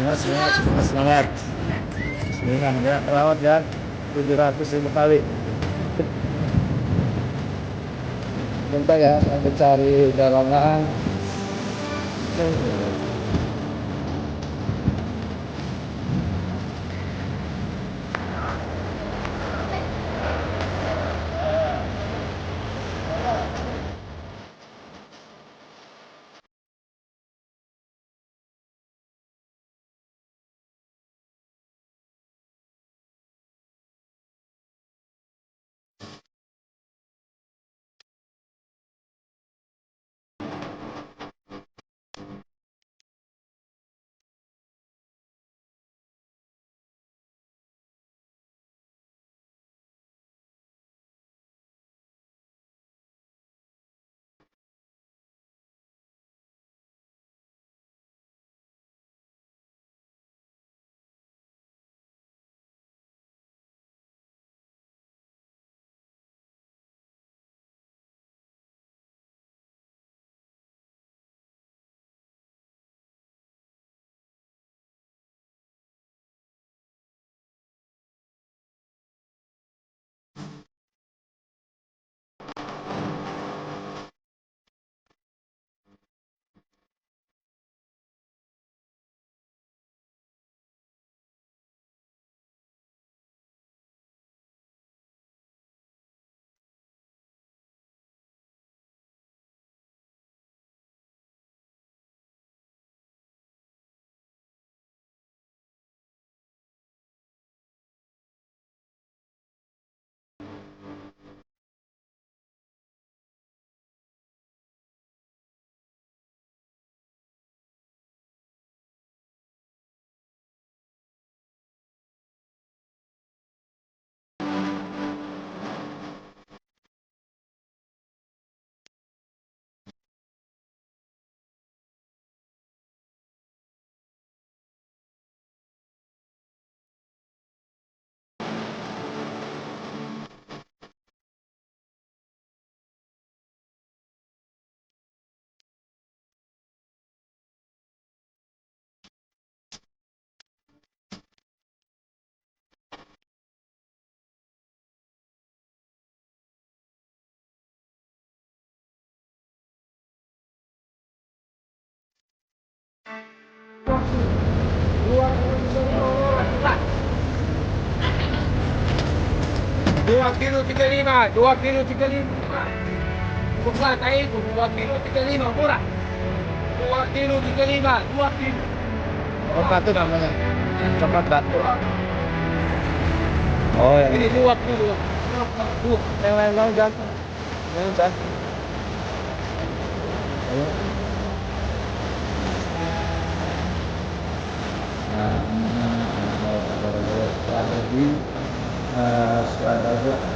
Semangat. Semangat ya, lewat ya. 700.000 kali. Bentar ya, saya cari dalangan. Dua kilo 35, 2 kilo 35. Bukan saya itu 2 kilo 35 murah. 2 kilo 35, 2 kilo. Apa itu namanya? Coklat batu. Oh ya. Ini 2 kilo. Yang lain jatuh. Yang jatuh. Ayo. Nah, strategi